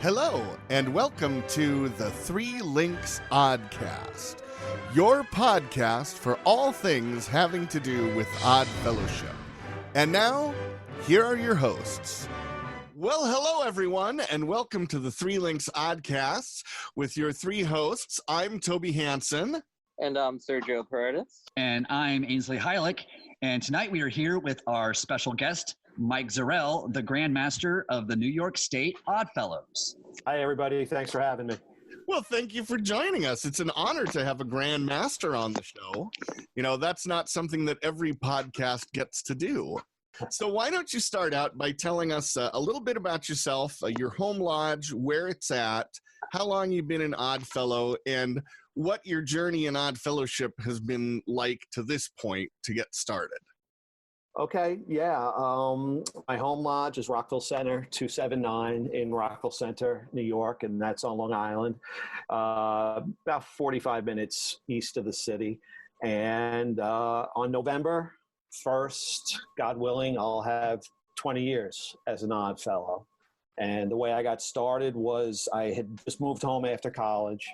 Hello, and welcome to the Three Links Oddcast, your podcast for all things having to do with Odd Fellowship. And now, here are your hosts. Well, hello, everyone, and welcome to the Three Links Oddcast with your three hosts. I'm Toby Hansen. And I'm Sergio Paredes. And I'm Ainsley Heilich. And tonight we are here with our special guest, Mike Zarrell, the Grand Master of the New York State Oddfellows. Hi, everybody. Thanks for having me. Well, thank you for joining us. It's an honor to have a Grand Master on the show. You know, that's not something that every podcast gets to do. So why don't you start out by telling us a little bit about yourself, your home lodge, where it's at, how long you've been an Odd Fellow, and what your journey in Odd Fellowship has been like to this point to get started. Okay, yeah. My home lodge is Rockville Center, 279 in Rockville Center, New York, and that's on Long Island, about 45 minutes east of the city. And on November 1st, God willing, I'll have 20 years as an Odd Fellow. And the way I got started was I had just moved home after college,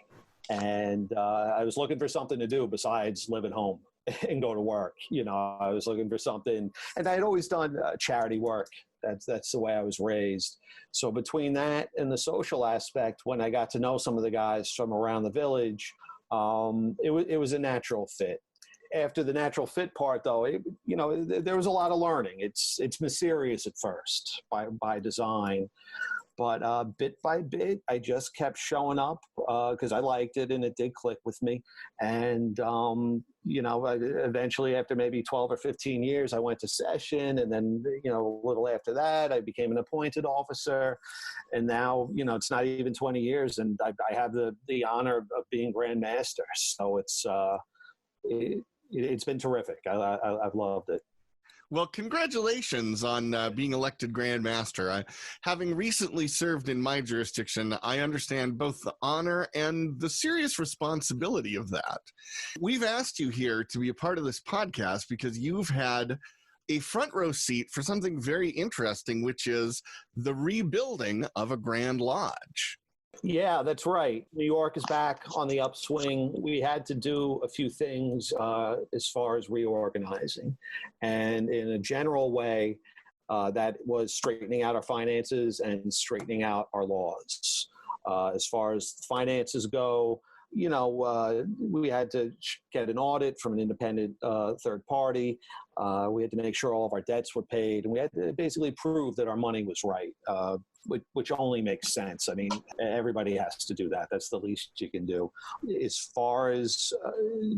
and I was looking for something to do besides live at home and go to work. You know, I was looking for something, and I had always done charity work. That's the way I was raised. So between that and the social aspect, when I got to know some of the guys from around the village, it was a natural fit. After the natural fit part, though, there was a lot of learning. It's mysterious at first by design. But bit by bit, I just kept showing up because I liked it and it did click with me. And, eventually after maybe 12 or 15 years, I went to session. And then, a little after that, I became an appointed officer. And now, it's not even 20 years. And I have the honor of being Grand Master. So it's been terrific. I've loved it. Well, congratulations on being elected Grand Master. Having recently served in my jurisdiction, I understand both the honor and the serious responsibility of that. We've asked you here to be a part of this podcast because you've had a front row seat for something very interesting, which is the rebuilding of a Grand Lodge. Yeah, that's right. New York is back on the upswing. We had to do a few things as far as reorganizing. And in a general way, that was straightening out our finances and straightening out our laws. As far as finances go, we had to get an audit from an independent third party. We had to make sure all of our debts were paid. And we had to basically prove that our money was right. Which only makes sense. I mean, everybody has to do that. That's the least you can do. As far as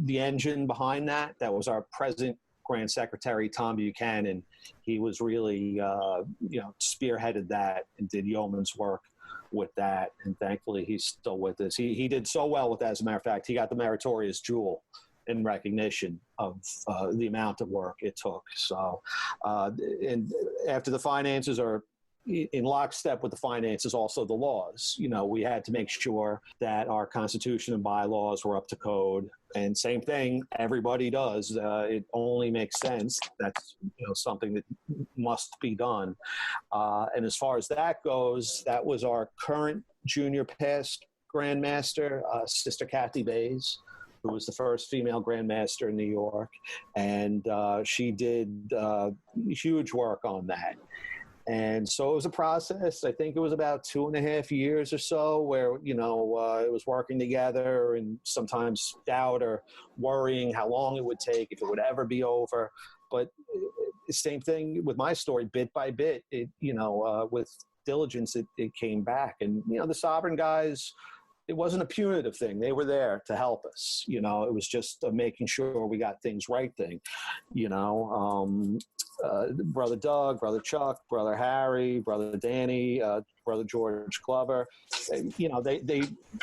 the engine behind that was our present Grand Secretary, Tom Buchanan. He was really, spearheaded that and did yeoman's work with that. And thankfully, he's still with us. He did so well with that. As a matter of fact, he got the Meritorious Jewel in recognition of the amount of work it took. So, and after the finances are in lockstep with the finances, also the laws. We had to make sure that our Constitution and bylaws were up to code. And same thing, everybody does. It only makes sense. That's something that must be done. And as far as that goes, that was our current junior past Grand Master, Sister Kathy Bays, who was the first female Grand Master in New York. And she did huge work on that. And so it was a process. I think it was about 2.5 years or so where, it was working together and sometimes doubt or worrying how long it would take, if it would ever be over. But same thing with my story, bit by bit, with diligence, it came back. And, the Sovereign guys, it wasn't a punitive thing. They were there to help us. It was just making sure we got things right thing, Brother Doug, Brother Chuck, Brother Harry, Brother Danny, Brother George Glover, they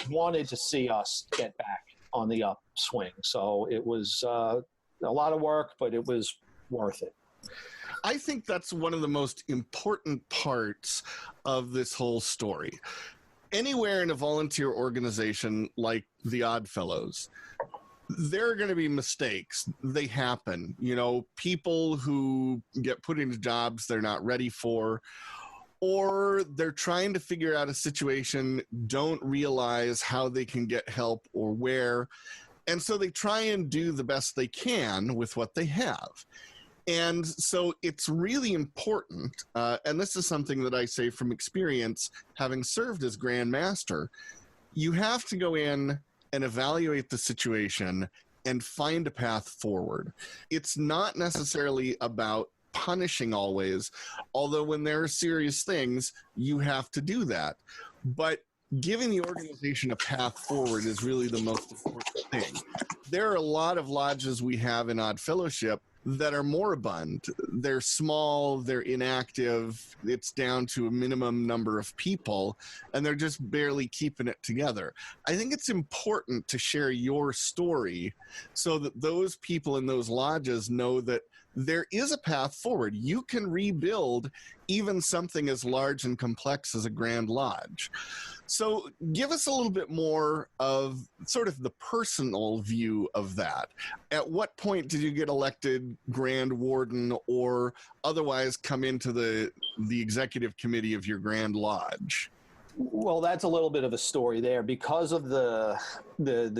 wanted to see us get back on the upswing. So it was a lot of work, but it was worth it. I think that's one of the most important parts of this whole story. Anywhere in a volunteer organization like the Odd Fellows, there are going to be mistakes. They happen. People who get put into jobs they're not ready for, or they're trying to figure out a situation, don't realize how they can get help or where. And so they try and do the best they can with what they have. And so it's really important, and this is something that I say from experience, having served as Grand Master, you have to go in and evaluate the situation and find a path forward. It's not necessarily about punishing always, although when there are serious things, you have to do that. But giving the organization a path forward is really the most important thing. There are a lot of lodges we have in Odd Fellowship that are moribund. They're small, they're inactive, it's down to a minimum number of people, and they're just barely keeping it together. I think it's important to share your story so that those people in those lodges know that there is a path forward. You can rebuild even something as large and complex as a Grand Lodge. So give us a little bit more of sort of the personal view of that. At what point did you get elected Grand Warden or otherwise come into the executive committee of your Grand Lodge? Well, that's a little bit of a story there. Because of the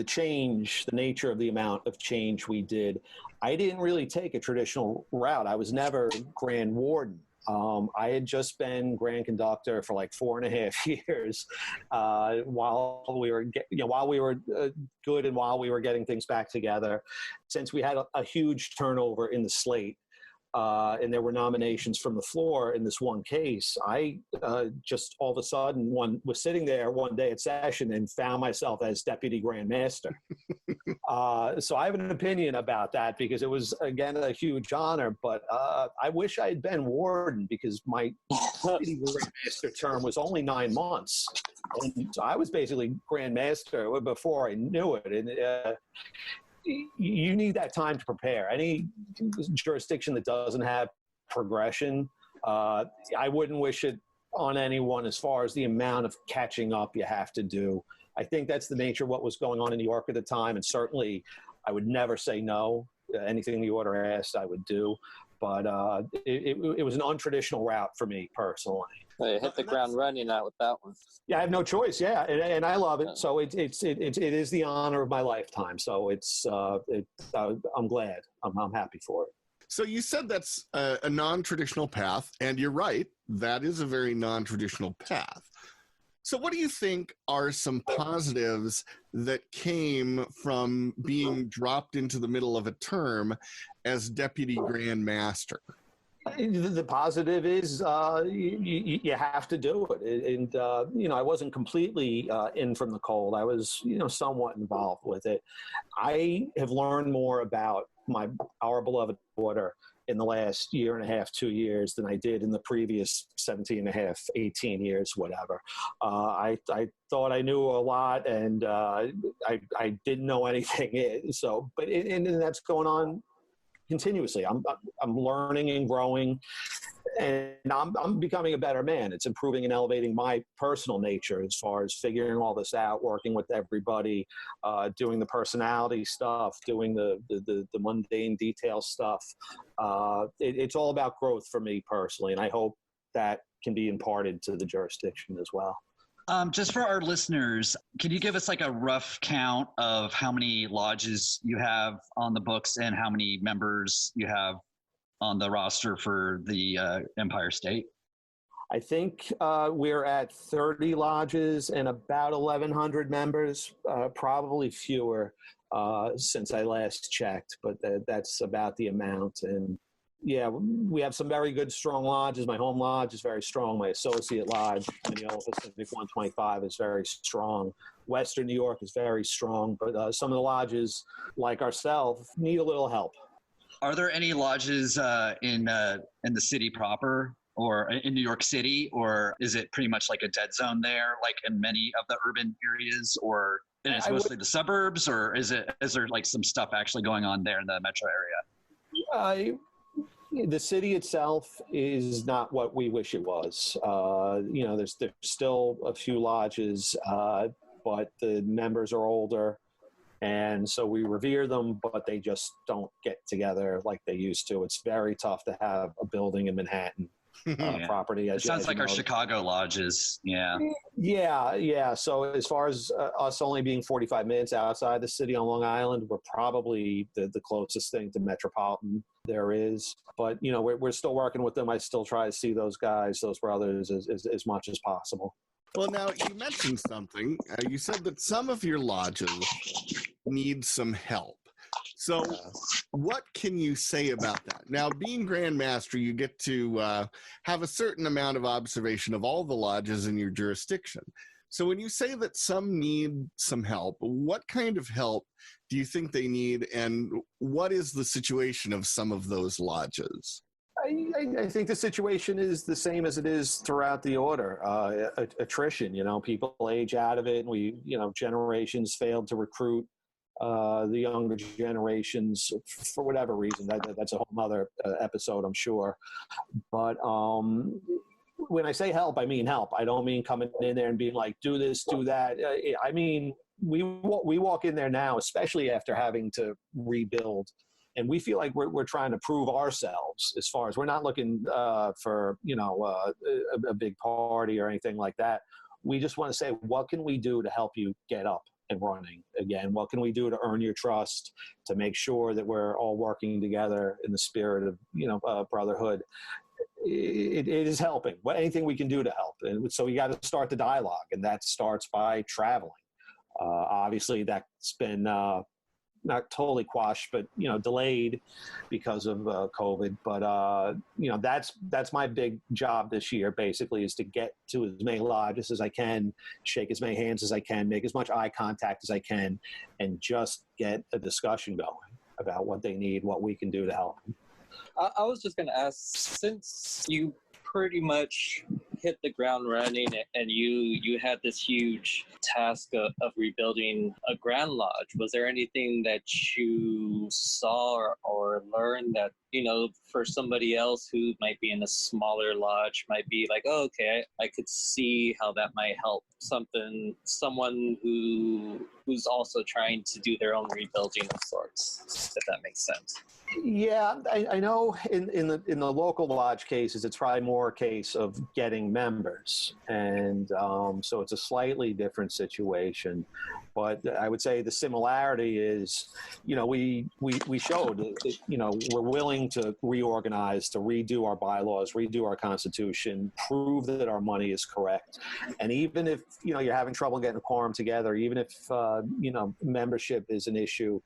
change, the nature of the amount of change we did, I didn't really take a traditional route. I was never Grand Warden. I had just been Grand Conductor for like 4.5 years while we were good and while we were getting things back together. Since we had a huge turnover in the slate, and there were nominations from the floor in this one case, I just all of a sudden was sitting there one day at session and found myself as Deputy Grand Master. So I have an opinion about that because it was, again, a huge honor, but I wish I had been Warden because my Deputy Grand Master term was only 9 months. And so I was basically Grand Master before I knew it. And you need that time to prepare. Any jurisdiction that doesn't have progression, I wouldn't wish it on anyone as far as the amount of catching up you have to do. I think that's the nature of what was going on in New York at the time, and certainly I would never say no. Anything the order asked, I would do. But it was an untraditional route for me personally. You hit the ground running out with that one. Yeah, I have no choice. Yeah, and I love it. So it is the honor of my lifetime. So I'm glad. I'm happy for it. So you said that's a non-traditional path, and you're right. That is a very non-traditional path. So what do you think are some positives that came from being dropped into the middle of a term as Deputy Grand Master? The positive is you have to do it. And, I wasn't completely in from the cold. I was, somewhat involved with it. I have learned more about our beloved order in the last 1.5, 2 years than I did in the previous 17.5, 18 years, whatever. I thought I knew a lot, and I didn't know anything. So, and that's going on continuously. I'm learning and growing, and I'm becoming a better man. It's improving and elevating my personal nature as far as figuring all this out, working with everybody, doing the personality stuff, doing the mundane detail stuff. It's all about growth for me personally, and I hope that can be imparted to the jurisdiction as well. Just for our listeners, can you give us like a rough count of how many lodges you have on the books and how many members you have on the roster for the Empire State? I think we're at 30 lodges and about 1,100 members, probably fewer since I last checked, but that's about the amount. And yeah, we have some very good, strong lodges. My home lodge is very strong. My associate lodge, Minneapolis Pacific 125, is very strong. Western New York is very strong, but some of the lodges, like ourselves, need a little help. Are there any lodges in the city proper or in New York City, or is it pretty much like a dead zone there, like in many of the urban areas, or it's mostly the suburbs, or is there like some stuff actually going on there in the metro area? The city itself is not what we wish it was. There's still a few lodges, but the members are older, and so we revere them, but they just don't get together like they used to. It's very tough to have a building in Manhattan Yeah. property. It sounds like our Chicago lodges. Yeah. Yeah. So as far as us only being 45 minutes outside the city on Long Island, we're probably the closest thing to metropolitan there is. But, we're still working with them. I still try to see those guys, those brothers, as much as possible. Well, now you mentioned something. You said that some of your lodges need some help. So what can you say about that? Now, being Grand Master, you get to have a certain amount of observation of all the lodges in your jurisdiction. So when you say that some need some help, what kind of help do you think they need, and what is the situation of some of those lodges? I think the situation is the same as it is throughout the order. Attrition, people age out of it, and we, generations failed to recruit the younger generations for whatever reason. That's a whole other episode, I'm sure. But when I say help, I mean help. I don't mean coming in there and being like, do this, do that. I mean, we walk in there now, especially after having to rebuild, and we feel like we're trying to prove ourselves. As far as we're not looking for a big party or anything like that. We just want to say, what can we do to help you get up and running again? What can we do to earn your trust, to make sure that we're all working together in the spirit of brotherhood? It is helping. Anything we can do to help, and so we got to start the dialogue, and that starts by traveling. Obviously, that's been not totally quashed, but delayed because of COVID. But that's my big job this year. Basically, is to get to as many lodges as I can, shake as many hands as I can, make as much eye contact as I can, and just get a discussion going about what they need, what we can do to help them. I was just going to ask, since you pretty much hit the ground running and you had this huge task of rebuilding a Grand Lodge, was there anything that you saw or learned that, for somebody else who might be in a smaller lodge might be like, oh, okay, I could see how that might help someone who's also trying to do their own rebuilding of sorts, if that makes sense? Yeah, I know in the local lodge cases, it's probably more a case of getting members. And so it's a slightly different situation. But I would say the similarity is, we showed that, we're willing to reorganize, to redo our bylaws, redo our constitution, prove that our money is correct. And even if, you're having trouble getting a quorum together, even if, membership is an issue,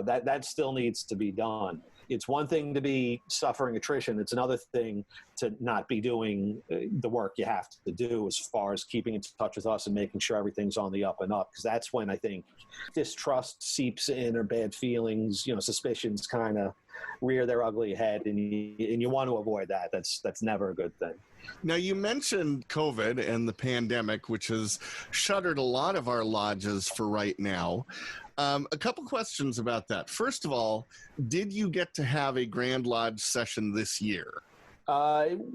that still needs to be done. It's one thing to be suffering attrition. It's another thing to not be doing the work you have to do as far as keeping in touch with us and making sure everything's on the up and up. Because that's when I think distrust seeps in, or bad feelings, suspicions kind of rear their ugly head, and you want to avoid that. That's never a good thing. Now, you mentioned COVID and the pandemic, which has shuttered a lot of our lodges for right now. A couple questions about that. First of all, did you get to have a Grand Lodge session this year?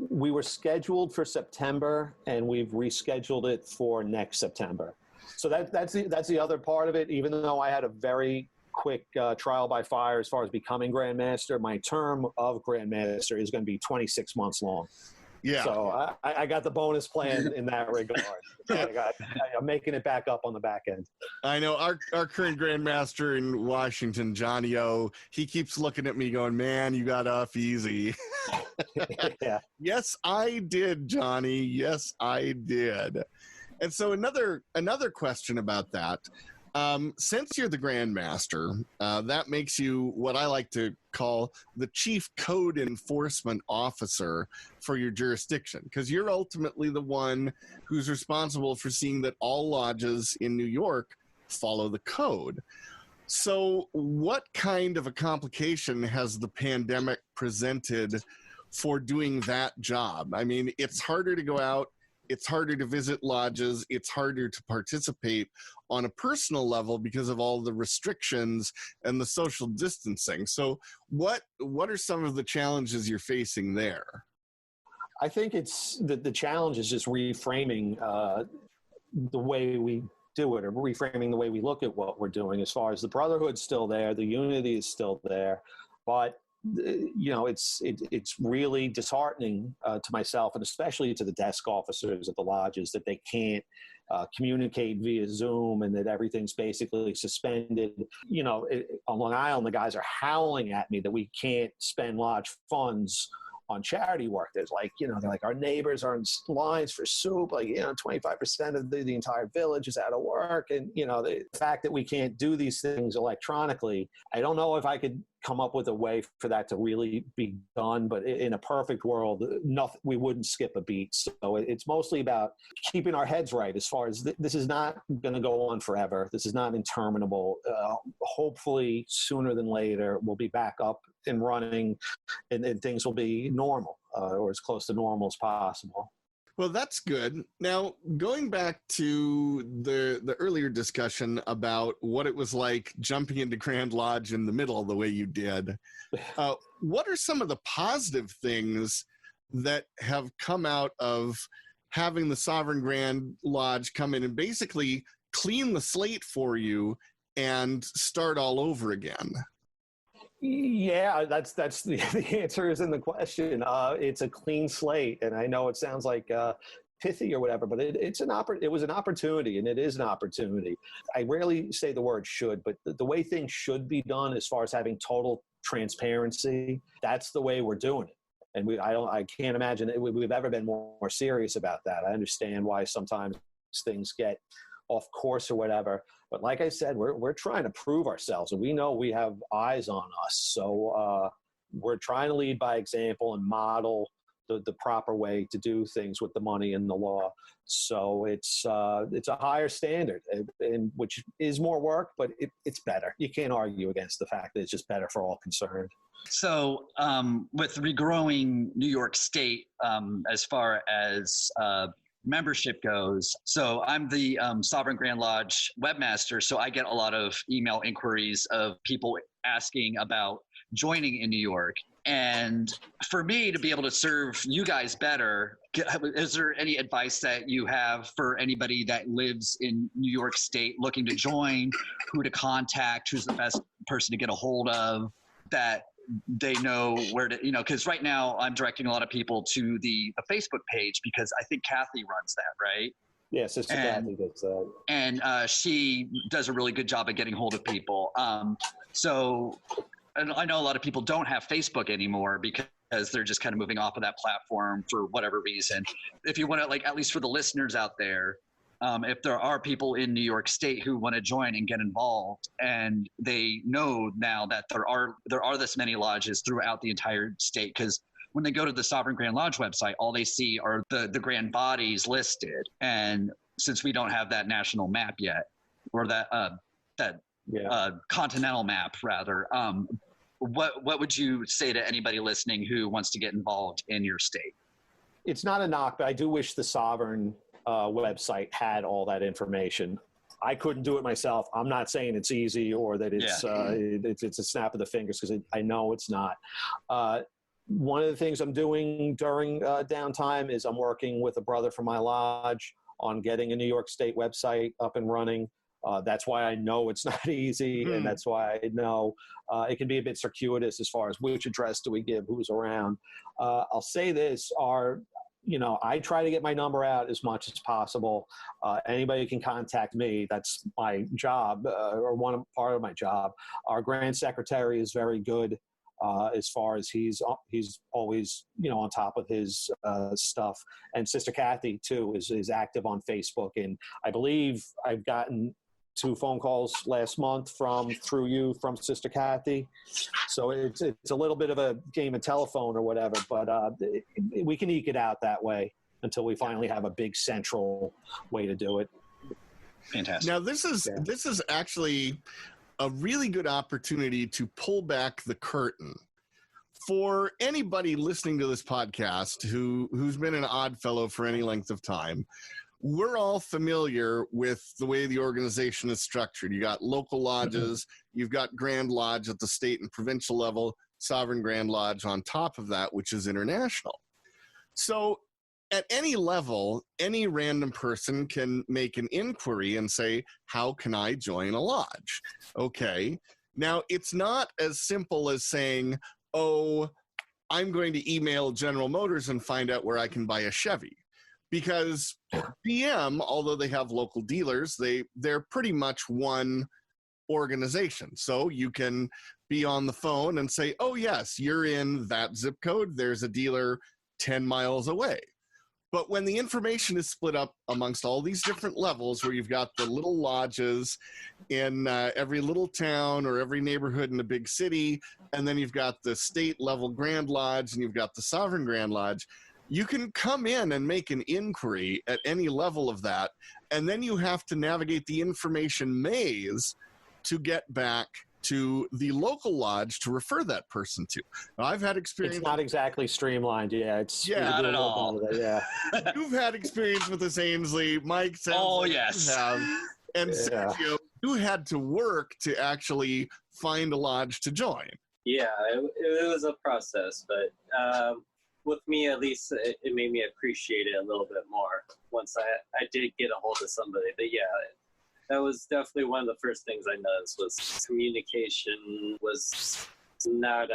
We were scheduled for September, and we've rescheduled it for next September. So that's the other part of it. Even though I had a very quick trial by fire as far as becoming Grand Master, my term of Grand Master is going to be 26 months long. Yeah. So I got the bonus plan in that regard. I'm making it back up on the back end. I know our current Grand Master in Washington, Johnny O, he keeps looking at me going, man, you got off easy. Yeah. Yes, I did, Johnny. Yes, I did. And so another question about that. Since you're the Grand Master, that makes you what I like to call the Chief Code Enforcement Officer for your jurisdiction, because you're ultimately the one who's responsible for seeing that all lodges in New York follow the code. So what kind of a complication has the pandemic presented for doing that job? I mean, it's harder to go out. It's harder to visit lodges. It's harder to participate on a personal level because of all the restrictions and the social distancing. So what are some of the challenges you're facing there? I think it's the challenge is just reframing the way we do it, or reframing the way we look at what we're doing. As far as the brotherhood's still there, the unity is still there, but it's really disheartening to myself, and especially to the desk officers at the lodges, that they can't communicate via Zoom, and that everything's basically suspended. On Long Island, the guys are howling at me that we can't spend lodge funds on charity work. There's they're like, our neighbors are in lines for soup, 25% of the entire village is out of work. And, the fact that we can't do these things electronically, I don't know if I could come up with a way for that to really be done, but in a perfect world, we wouldn't skip a beat. So it's mostly about keeping our heads right as far as this is not going to go on forever. This is not interminable. Hopefully sooner than later, we'll be back up and running, and things will be normal, or as close to normal as possible. Well, that's good. Now, going back to the earlier discussion about what it was like jumping into Grand Lodge in the middle the way you did, what are some of the positive things that have come out of having the Sovereign Grand Lodge come in and basically clean the slate for you and start all over again? Yeah, that's the answer is in the question. It's a clean slate, and I know it sounds like pithy or whatever, but it was an opportunity, and it is an opportunity. I rarely say the word should, but the way things should be done, as far as having total transparency, that's the way we're doing it. And I can't imagine we've ever been more serious about that. I understand why sometimes things get off course or whatever. But like I said, we're trying to prove ourselves, and we know we have eyes on us. So we're trying to lead by example and model the proper way to do things with the money and the law. So it's a higher standard, and which is more work, but it's better. You can't argue against the fact that it's just better for all concerned. So with regrowing New York State, as far as membership goes. So I'm the Sovereign Grand Lodge webmaster, so I get a lot of email inquiries of people asking about joining in New York. And for me to be able to serve you guys better, is there any advice that you have for anybody that lives in New York State looking to join, who to contact, who's the best person to get a hold of, that they know where to, because right now I'm directing a lot of people to the Facebook page, because I think Kathy runs that, right? Yeah, Sister Kathy does that. And she does a really good job at getting hold of people. So and I know a lot of people don't have Facebook anymore because they're just kind of moving off of that platform for whatever reason. If you want to, at least for the listeners out there, if there are people in New York State who want to join and get involved, and they know now that there are this many lodges throughout the entire state, because when they go to the Sovereign Grand Lodge website, all they see are the grand bodies listed. And since we don't have that national map yet, or that continental map rather, what would you say to anybody listening who wants to get involved in your state? It's not a knock, but I do wish the Sovereign website had all that information. I couldn't do it myself. I'm not saying it's easy or that it's a snap of the fingers, because I know it's not. One of the things I'm doing during downtime is I'm working with a brother from my lodge on getting a New York State website up and running. That's why I know it's not easy, and that's why I know it can be a bit circuitous as far as which address do we give, who's around. I'll say this, I try to get my number out as much as possible. Anybody can contact me. That's my job, or part of my job. Our Grand Secretary is very good as far as he's always, on top of his stuff. And Sister Kathy, too, is active on Facebook. And I believe I've gotten 2 phone calls last month from Sister Kathy. So it's a little bit of a game of telephone or whatever, but we can eke it out that way until we finally have a big central way to do it. Fantastic. Now this is actually a really good opportunity to pull back the curtain. For anybody listening to this podcast who's been an odd fellow for any length of time, we're all familiar with the way the organization is structured. You got local lodges, you've got Grand Lodge at the state and provincial level, Sovereign Grand Lodge on top of that, which is international. So at any level, any random person can make an inquiry and say, how can I join a lodge? Okay. Now, it's not as simple as saying, oh, I'm going to email General Motors and find out where I can buy a Chevy. Because GM, although they have local dealers, they're pretty much one organization. So you can be on the phone and say, oh, yes, you're in that zip code. There's a dealer 10 miles away. But when the information is split up amongst all these different levels, where you've got the little lodges in every little town or every neighborhood in a big city, and then you've got the state level Grand Lodge and you've got the Sovereign Grand Lodge, you can come in and make an inquiry at any level of that, and then you have to navigate the information maze to get back to the local lodge to refer that person to. Now, I've had experience. It's not exactly streamlined. Yeah, it's not at all. Yeah. You've had experience with this, Ainsley. Mike says, oh yes, you have. And Yeah. Sergio, you had to work to actually find a lodge to join. Yeah, it was a process, but with me, at least, it made me appreciate it a little bit more once I did get a hold of somebody. But yeah, that was definitely one of the first things I noticed was communication was not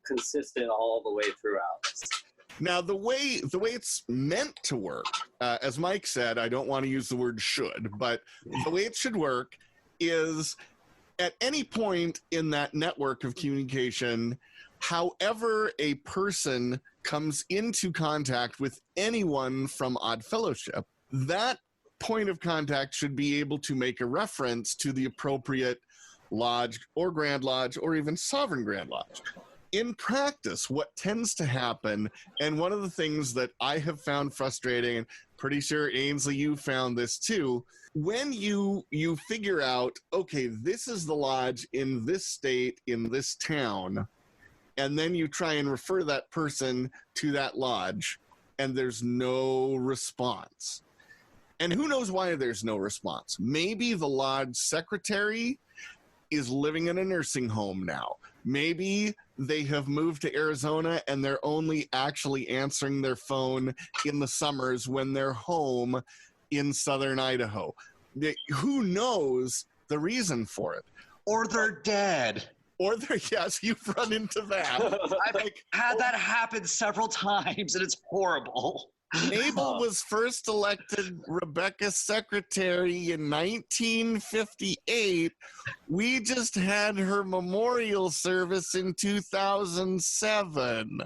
consistent all the way throughout. Now, the way it's meant to work, as Mike said, I don't want to use the word should, but the way it should work is at any point in that network of communication, however a person comes into contact with anyone from Odd Fellowship, that point of contact should be able to make a reference to the appropriate lodge or Grand Lodge or even Sovereign Grand Lodge. In practice, what tends to happen, and one of the things that I have found frustrating, and pretty sure Ainsley, you found this too, when you figure out, okay, this is the lodge in this state, in this town, and then you try and refer that person to that lodge, and there's no response. And who knows why there's no response? Maybe the lodge secretary is living in a nursing home now. Maybe they have moved to Arizona and they're only actually answering their phone in the summers when they're home in southern Idaho. Who knows the reason for it? or they're dead. Or they're, yes, you've run into that. I've had that happen several times, and it's horrible. Mabel was first elected Rebecca's secretary in 1958. We just had her memorial service in 2007.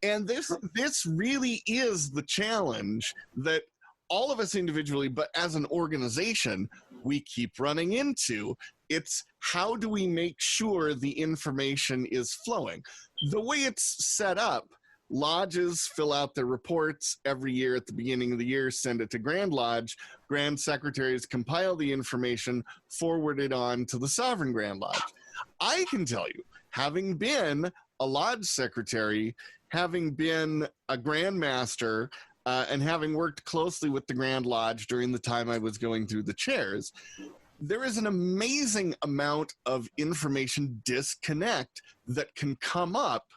And this really is the challenge that all of us individually, but as an organization, we keep running into. It's how do we make sure the information is flowing? The way it's set up, lodges fill out their reports every year at the beginning of the year, send it to Grand Lodge. Grand secretaries compile the information, forward it on to the Sovereign Grand Lodge. I can tell you, having been a lodge secretary, having been a Grand Master, and having worked closely with the Grand Lodge during the time I was going through the chairs, there is an amazing amount of information disconnect that can come up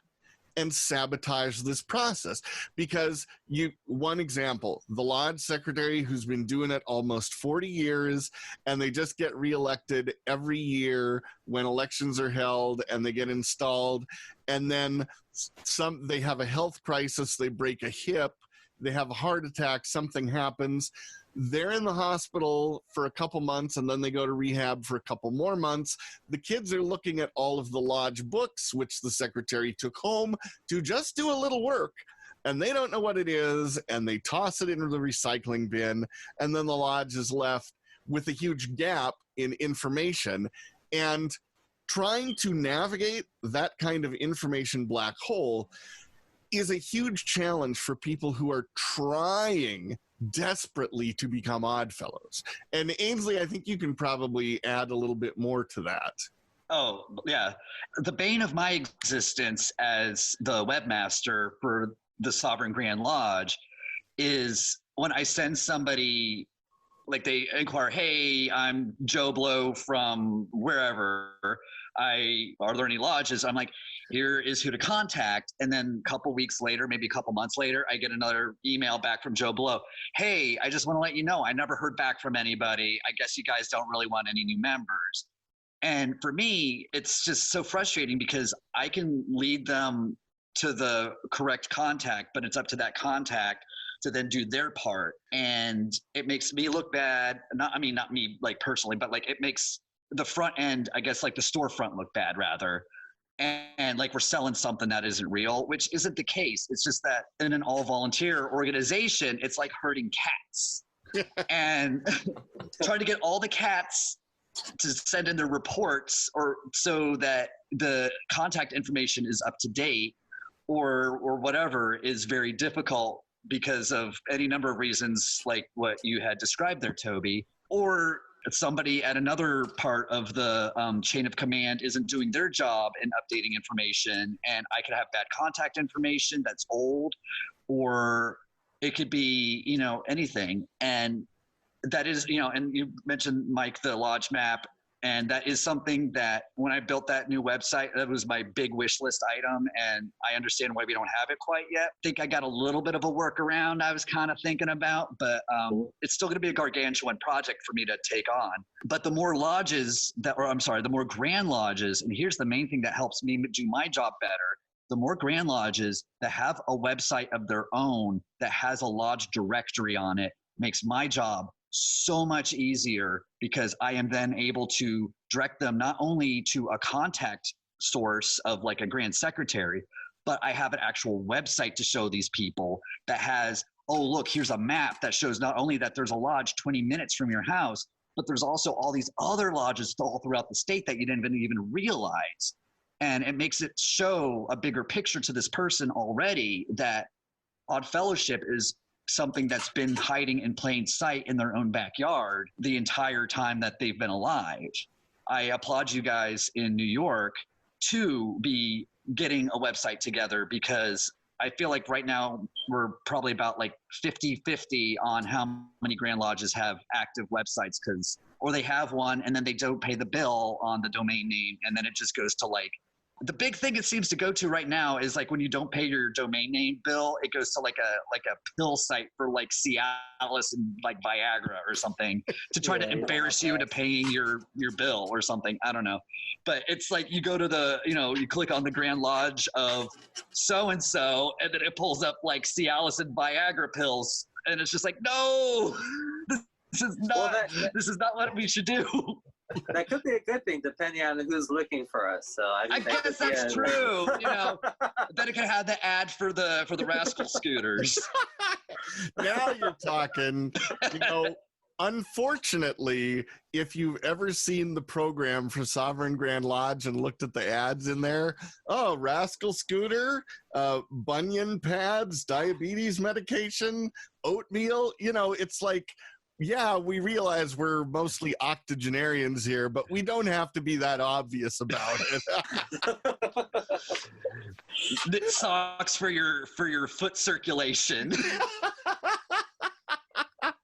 and sabotage this process. Because one example, the lodge secretary who's been doing it almost 40 years, and they just get reelected every year when elections are held and they get installed, and then they have a health crisis, they break a hip, they have a heart attack, something happens, they're in the hospital for a couple months, and then they go to rehab for a couple more months. The kids are looking at all of the lodge books, which the secretary took home to just do a little work, and they don't know what it is, and they toss it into the recycling bin, and then the lodge is left with a huge gap in information. And trying to navigate that kind of information black hole is a huge challenge for people who are trying desperately to become Oddfellows. And Ainsley, I think you can probably add a little bit more to that. Oh, yeah. The bane of my existence as the webmaster for the Sovereign Grand Lodge is when I send somebody, like they inquire, hey, I'm Joe Blow from wherever. Are there any lodges? I'm like, here is who to contact. And then a couple weeks later, maybe a couple months later, I get another email back from Joe Blow. Hey, I just want to let you know, I never heard back from anybody. I guess you guys don't really want any new members. And for me, it's just so frustrating because I can lead them to the correct contact, but it's up to that contact to then do their part. And it makes me look bad. Not me like personally, but like it makes the front end, I guess, like the storefront look bad rather. And like we're selling something that isn't real, which isn't the case. It's just that in an all volunteer organization, it's like herding cats and trying to get all the cats to send in their reports or so that the contact information is up to date or whatever is very difficult because of any number of reasons like what you had described there, Toby, or somebody at another part of the chain of command isn't doing their job in updating information, and I could have bad contact information that's old, or it could be, anything. And that is, and you mentioned, Mike, the lodge map, and that is something that when I built that new website, that was my big wish list item, and I understand why we don't have it quite yet. I think I got a little bit of a workaround I was kind of thinking about, but it's still going to be a gargantuan project for me to take on. But the more lodges the more grand lodges, and here's the main thing that helps me do my job better, the more grand lodges that have a website of their own that has a lodge directory on it makes my job so much easier because I am then able to direct them not only to a contact source of like a grand secretary, but I have an actual website to show these people that has, oh, look, here's a map that shows not only that there's a lodge 20 minutes from your house, but there's also all these other lodges all throughout the state that you didn't even realize. And it makes it show a bigger picture to this person already that Odd Fellowship is something that's been hiding in plain sight in their own backyard the entire time that they've been alive. I applaud you guys in New York to be getting a website together because I feel like right now we're probably about like 50-50 on how many Grand Lodges have active websites or they have one and then they don't pay the bill on the domain name and then it just goes to like the big thing it seems to go to right now is like when you don't pay your domain name bill, it goes to like a pill site for like Cialis and like Viagra or something to try to embarrass you into paying your bill or something. I don't know. But it's like you go to you click on the Grand Lodge of so-and-so and then it pulls up like Cialis and Viagra pills. And it's just like, no, this is not what we should do. That could be a good thing, depending on who's looking for us. So I guess that's true. Then it could have the ad for the rascal scooters. Now you're talking. Unfortunately, if you've ever seen the program for Sovereign Grand Lodge and looked at the ads in there, oh, rascal scooter, bunion pads, diabetes medication, oatmeal. It's like. Yeah, we realize we're mostly octogenarians here, but we don't have to be that obvious about it. Socks for your foot circulation.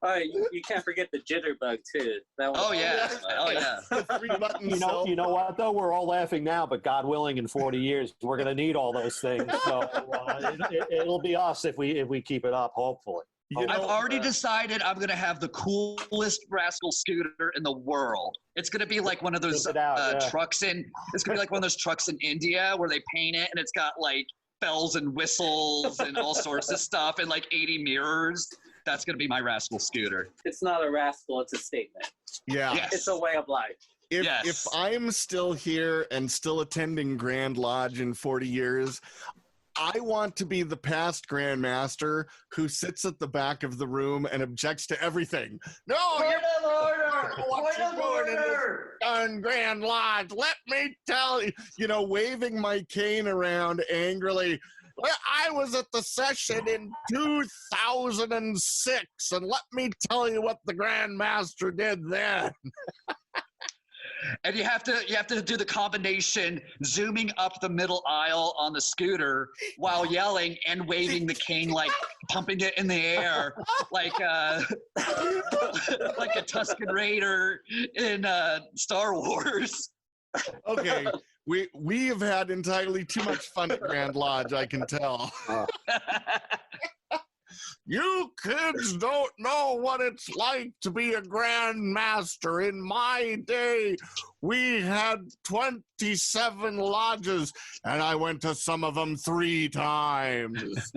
You can't forget the jitterbug too. Oh yeah. You know what though? We're all laughing now, but God willing, in 40 years, we're going to need all those things. So it'll be us if we keep it up. Hopefully. I've already decided I'm going to have the coolest rascal scooter in the world. It's going to be like one of those trucks it's going to be like one of those trucks in India where they paint it and it's got like bells and whistles and all sorts of stuff and like 80 mirrors. That's going to be my rascal scooter. It's not a rascal, it's a statement. Yeah. Yes. It's a way of life. If I'm still here and still attending Grand Lodge in 40 years, I want to be the past Grand Master who sits at the back of the room and objects to everything. No, on Grand Lodge. Let me tell you, waving my cane around angrily. I was at the session in 2006, and let me tell you what the Grand Master did then. And you have to do the combination, zooming up the middle aisle on the scooter while yelling and waving the cane, like pumping it in the air, like a Tusken Raider in Star Wars. Okay, we have had entirely too much fun at Grand Lodge, I can tell. You kids don't know what it's like to be a Grand Master. In my day, we had 27 lodges, and I went to some of them 3 times.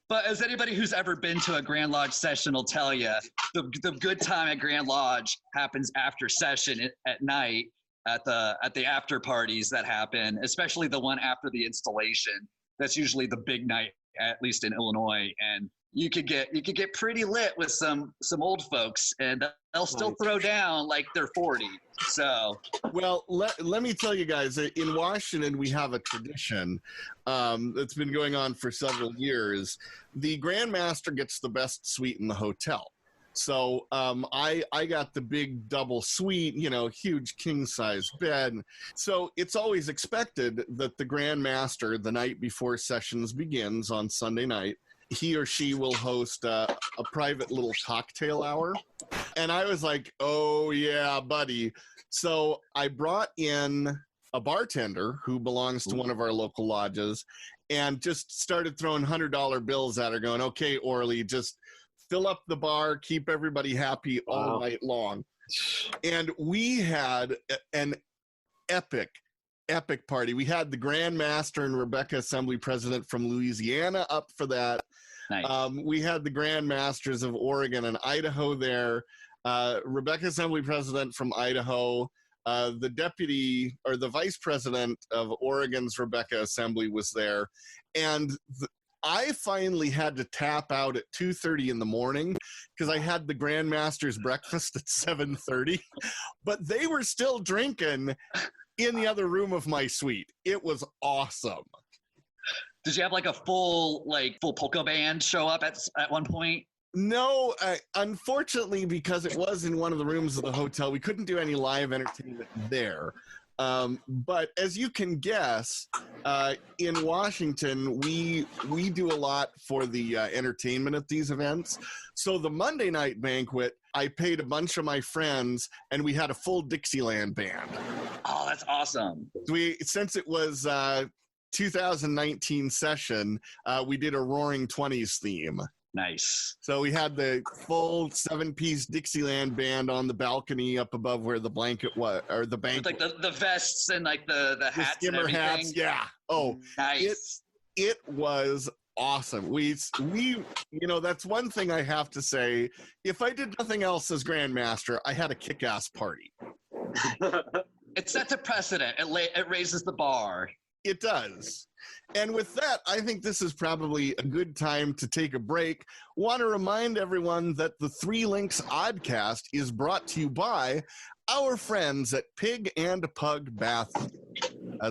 But as anybody who's ever been to a Grand Lodge session will tell you, the good time at Grand Lodge happens after session at night at the after parties that happen, especially the one after the installation. That's usually the big night, at least in Illinois, and you could get pretty lit with some old folks, and they'll still throw down like they're 40. So, well, let me tell you guys, in Washington we have a tradition that's been going on for several years. The Grand Master gets the best suite in the hotel. So I got the big double suite, huge king size bed. So it's always expected that the Grand Master, the night before sessions begins on Sunday night, he or she will host a private little cocktail hour. And I was like, oh yeah, buddy. So I brought in a bartender who belongs to one of our local lodges and just started throwing $100 bills at her going, okay, Orly, just fill up the bar, keep everybody happy all night long. And we had an epic party. We had the Grand Master and Rebecca Assembly President from Louisiana up for that. Nice. We had the Grand Masters of Oregon and Idaho there. Rebecca Assembly President from Idaho. The deputy or the vice president of Oregon's Rebecca Assembly was there. And I finally had to tap out at 2:30 in the morning because I had the Grand Master's breakfast at 7:30, but they were still drinking in the other room of my suite. It was awesome. Did you have like a full polka band show up at one point? No, unfortunately, because it was in one of the rooms of the hotel, we couldn't do any live entertainment there. But as you can guess, in Washington, we do a lot for the entertainment at these events. So the Monday night banquet, I paid a bunch of my friends, and we had a full Dixieland band. Oh, that's awesome. Since it was 2019 session, we did a Roaring 20s theme. Nice. So we had the full 7-piece Dixieland band on the balcony up above where the blanket was, or the bank. With like the vests and like the hats and everything. Hats, yeah. Oh, nice. It was awesome. We that's one thing I have to say. If I did nothing else as Grand Master, I had a kick-ass party. It sets a precedent. It raises the bar. It does. And with that, I think this is probably a good time to take a break. Want to remind everyone that the Three Links Oddcast is brought to you by our friends at Pig and Pug Bath.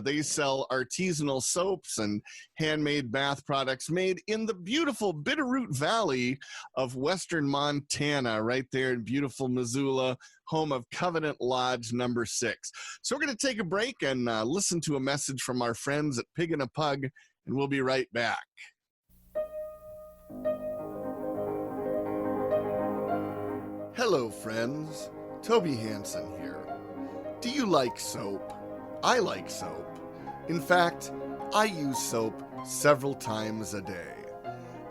They sell artisanal soaps and handmade bath products made in the beautiful Bitterroot Valley of western Montana, right there in beautiful Missoula, home of Covenant Lodge number 6. So we're going to take a break and listen to a message from our friends at Pig and a Pug, and we'll be right back. Hello, friends. Toby Hansen here. Do you like soap? I like soap. In fact, I use soap several times a day.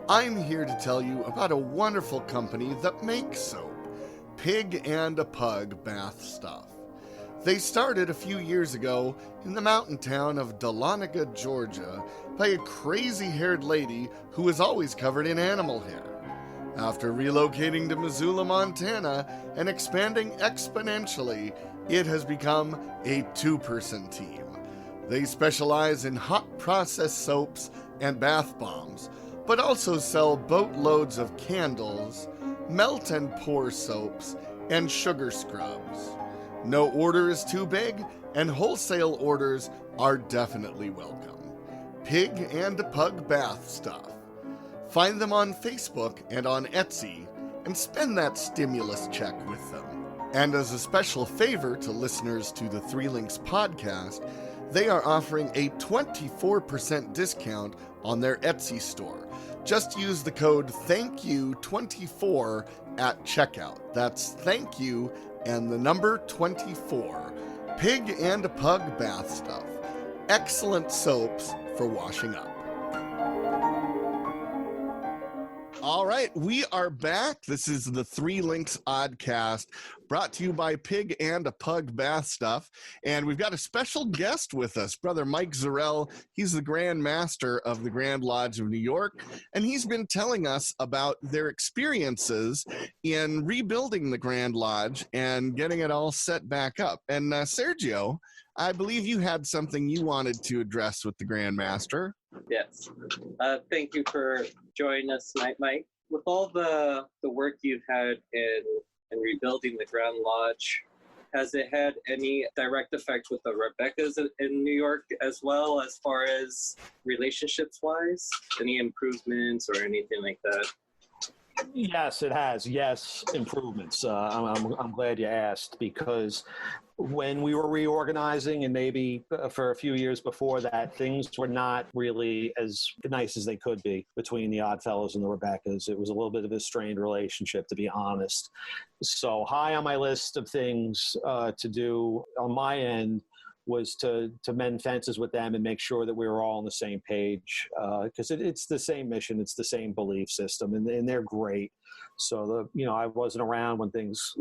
I'm here to tell you about a wonderful company that makes soap, Pig and a Pug Bath Stuff. They started a few years ago in the mountain town of Dahlonega, Georgia, by a crazy-haired lady who was always covered in animal hair. After relocating to Missoula, Montana, and expanding exponentially, it has become a 2-person team. They specialize in hot processed soaps and bath bombs, but also sell boatloads of candles, melt and pour soaps, and sugar scrubs. No order is too big, and wholesale orders are definitely welcome. Pig and a Pug Bath Stuff. Find them on Facebook and on Etsy, and spend that stimulus check with them. And as a special favor to listeners to the Three Links podcast, they are offering a 24% discount on their Etsy store. Just use the code THANKYOU24 at checkout. That's thank you and the number 24. Pig and a Pug Bath Stuff. Excellent soaps for washing up. All right, we are back. This is the Three Links Oddcast, brought to you by Pig and a Pug Bath Stuff. And we've got a special guest with us, Brother Mike Zarell. He's the Grand Master of the Grand Lodge of New York, and he's been telling us about their experiences in rebuilding the Grand Lodge and getting it all set back up. And Sergio, I believe you had something you wanted to address with the Grand Master. Yes. Thank you for joining us tonight, Mike. With all the work you've had in rebuilding the Grand Lodge, has it had any direct effect with the Rebeccas in New York as well, as far as relationships-wise? Any improvements or anything like that? Yes, it has. Yes, improvements. I'm glad you asked, because when we were reorganizing, and maybe for a few years before that, things were not really as nice as they could be between the Oddfellows and the Rebeccas. It was a little bit of a strained relationship, to be honest. So high on my list of things to do on my end was to mend fences with them and make sure that we were all on the same page, because it's the same mission, it's the same belief system, and they're great. So I wasn't around when things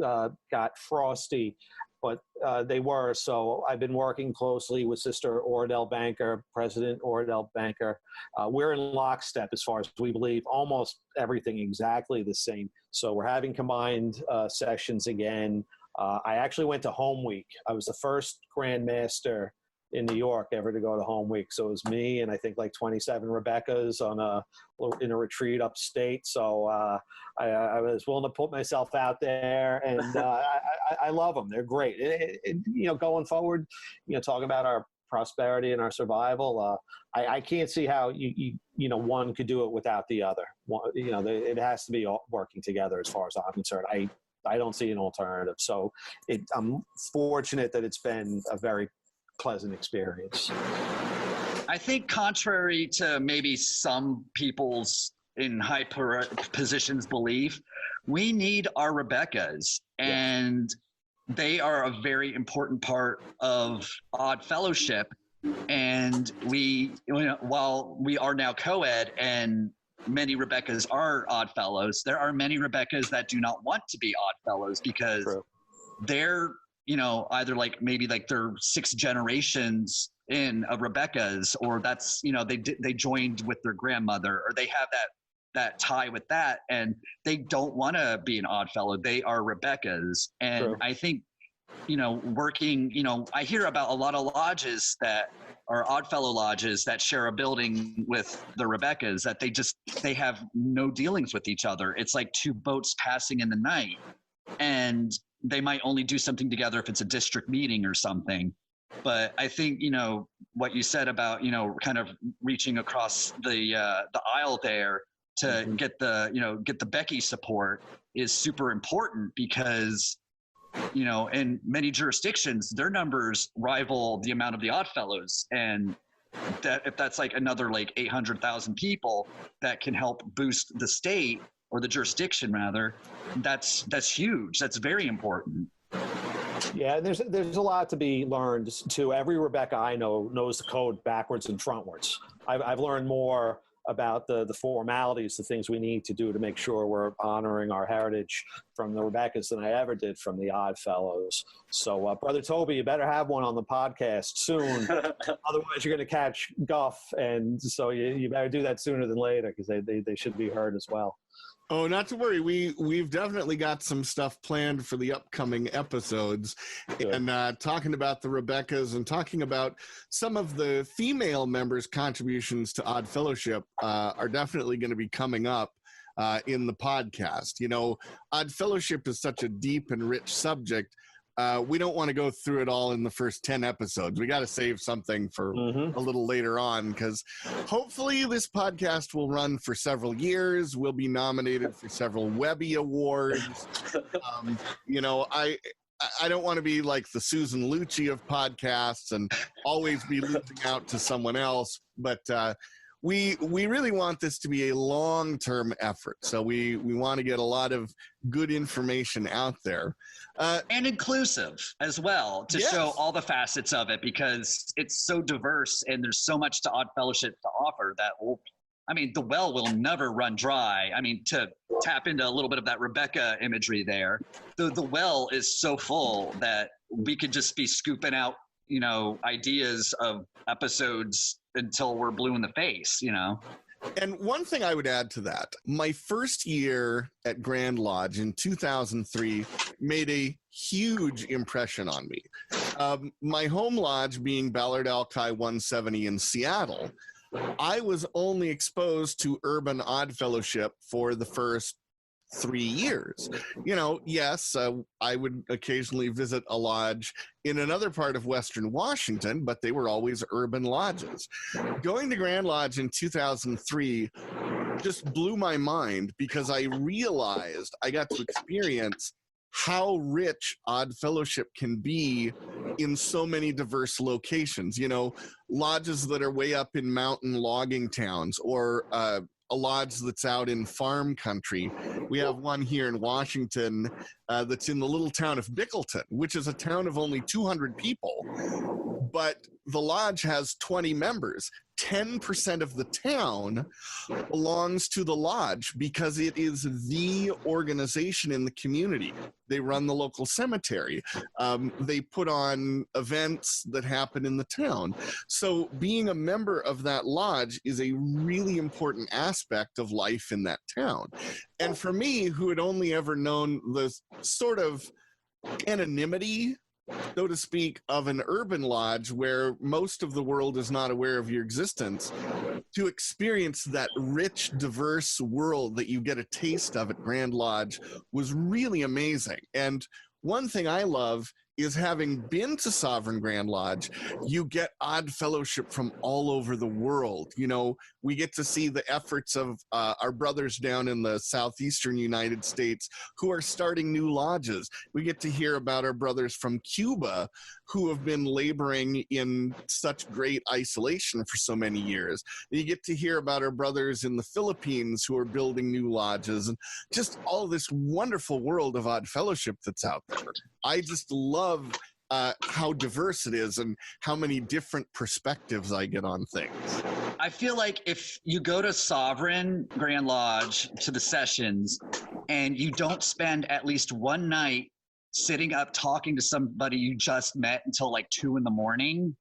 got frosty, but they were. So I've been working closely with Sister Ordell Banker, President Ordell Banker. We're in lockstep as far as we believe almost everything exactly the same. So we're having combined sessions again. I actually went to Home Week. I was the first Grand Master in New York ever to go to Home Week. So it was me and I think like 27 Rebeccas in a retreat upstate. So I was willing to put myself out there, and I love them. They're great. Going forward, talking about our prosperity and our survival, I can't see how one could do it without the other. It has to be all working together as far as I'm concerned. I don't see an alternative. So I'm fortunate that it's been a very pleasant experience. I think contrary to maybe some people's in high positions belief, we need our Rebeccas, and they are a very important part of Odd Fellowship. And while we are now co-ed and many Rebeccas are Odd Fellows, there are many Rebeccas that do not want to be Odd Fellows because they're, either maybe they're 6 generations in of Rebeccas, or that's, they joined with their grandmother, or they have that tie with that, and they don't want to be an Odd Fellow. They are Rebeccas. And I think, working, I hear about a lot of lodges that are Oddfellow lodges that share a building with the Rebeccas, that they have no dealings with each other. It's like 2 boats passing in the night, and they might only do something together if it's a district meeting or something. But I think, what you said about, kind of reaching across the aisle there to get the Becky support is super important, because in many jurisdictions, their numbers rival the amount of the Oddfellows. And that if that's like another 800,000 people that can help boost the state, or the jurisdiction rather, that's huge. That's very important. Yeah, there's a lot to be learned too. Every Rebecca I know knows the code backwards and frontwards. I've learned more about the formalities, the things we need to do to make sure we're honoring our heritage from the Rebeccas than I ever did from the Odd Fellows. So, Brother Toby, you better have one on the podcast soon. Otherwise, you're going to catch guff. And so you better do that sooner than later, because they should be heard as well. Oh, not to worry. We've definitely got some stuff planned for the upcoming episodes. Good. And talking about the Rebeccas and talking about some of the female members' contributions to Odd Fellowship are definitely going to be coming up in the podcast. Odd Fellowship is such a deep and rich subject. We don't want to go through it all in the first 10 episodes. We got to save something for a little later on, because hopefully this podcast will run for several years. We'll be nominated for several Webby Awards. I don't want to be like the Susan Lucci of podcasts and always be losing out to someone else. But we really want this to be a long-term effort. So we want to get a lot of good information out there. And inclusive as well, to show all the facets of it, because it's so diverse and there's so much to Odd Fellowship to offer that I mean, the well will never run dry. I mean, to tap into a little bit of that Rebecca imagery there, the well is so full that we could just be scooping out, you know, ideas of episodes until we're blue in the face, you know? And one thing I would add to that, my first year at Grand Lodge in 2003 made a huge impression on me. My home lodge being Ballard Alki 170 in Seattle, I was only exposed to urban odd fellowship for the first 3 years. You know, yes, I would occasionally visit a lodge in another part of Western Washington, but they were always urban lodges. Going to Grand Lodge in 2003 just blew my mind because I realized I got to experience how rich odd fellowship can be in so many diverse locations. You know, lodges that are way up in mountain logging towns, or a lodge that's out in farm country. We have one here in Washington that's in the little town of Bickleton, which is a town of only 200 people, but the lodge has 20 members. 10% of the town belongs to the lodge because it is the organization in the community. They run the local cemetery. They put on events that happen in the town. So being a member of that lodge is a really important aspect of life in that town. And for me, who had only ever known the sort of anonymity, so to speak, of an urban lodge where most of the world is not aware of your existence, to experience that rich, diverse world that you get a taste of at Grand Lodge was really amazing. And one thing I love is, having been to Sovereign Grand Lodge, you get odd fellowship from all over the world. You know, we get to see the efforts of our brothers down in the southeastern United States who are starting new lodges. We get to hear about our brothers from Cuba who have been laboring in such great isolation for so many years. You get to hear about our brothers in the Philippines who are building new lodges, and just all this wonderful world of odd fellowship that's out there. I just love how diverse it is and how many different perspectives I get on things. I feel like if you go to Sovereign Grand Lodge to the sessions and you don't spend at least one night sitting up talking to somebody you just met until like 2 a.m,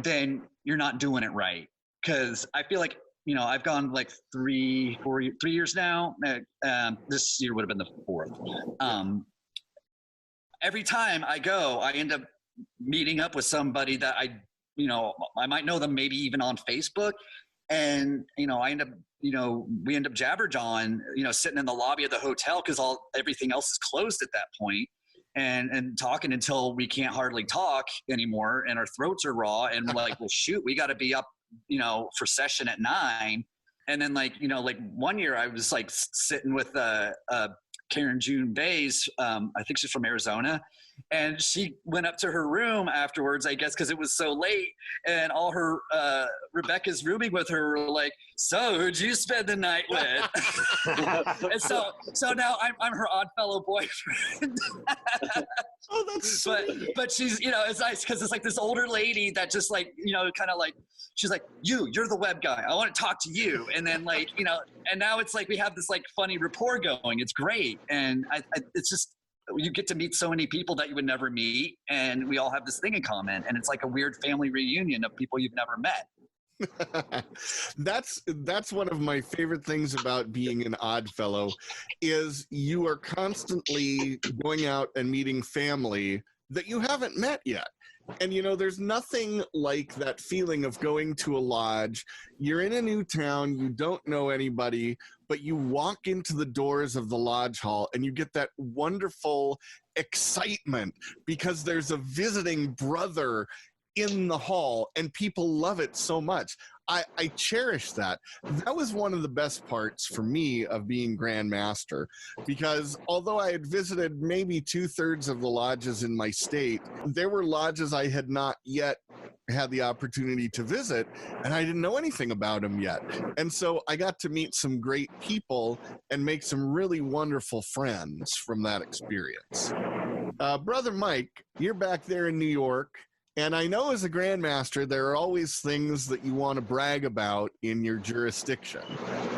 then you're not doing it right. Because I feel like, you know, I've gone like 3 years now. This year would have been the 4th. Every time I go, I end up meeting up with somebody that I might know them maybe even on Facebook. And, you know, we end up jabberjawing, you know, sitting in the lobby of the hotel because everything else is closed at that point, and talking until we can't hardly talk anymore and our throats are raw. And we're like, well, shoot, we got to be up, you know, for session at 9. And then like one year I was like sitting with Karen June Bays, I think she's from Arizona, and she went up to her room afterwards, I guess, because it was so late, and all her Rebecca's rooming with her were like, so who'd you spend the night with? And so now I'm her odd fellow boyfriend. Oh, that's so but she's, you know, it's nice because it's like this older lady that just like, you know, kind of like, she's like, you're the web guy, I want to talk to you. And then like, you know, and now it's like we have this like funny rapport going. It's great. And it's just, you get to meet so many people that you would never meet, and we all have this thing in common, and it's like a weird family reunion of people you've never met. That's one of my favorite things about being an odd fellow, is you are constantly going out and meeting family that you haven't met yet. And, you know, there's nothing like that feeling of going to a lodge. You're in a new town, you don't know anybody, but you walk into the doors of the lodge hall and you get that wonderful excitement because there's a visiting brother in the hall and people love it so much. I cherish that. That was one of the best parts for me of being Grand Master, because although I had visited maybe 2/3 of the lodges in my state, there were lodges I had not yet had the opportunity to visit, and I didn't know anything about them yet. And so I got to meet some great people and make some really wonderful friends from that experience. Brother Mike, you're back there in New York. And I know as a Grandmaster, there are always things that you want to brag about in your jurisdiction.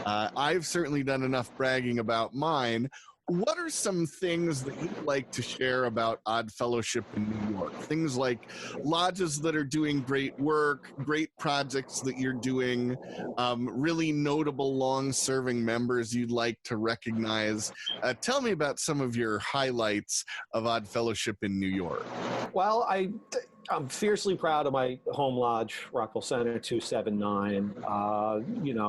I've certainly done enough bragging about mine. What are some things that you'd like to share about Odd Fellowship in New York? Things like lodges that are doing great work, great projects that you're doing, really notable long-serving members you'd like to recognize. Tell me about some of your highlights of Odd Fellowship in New York. Well, I'm fiercely proud of my home lodge, Rockville Center 279.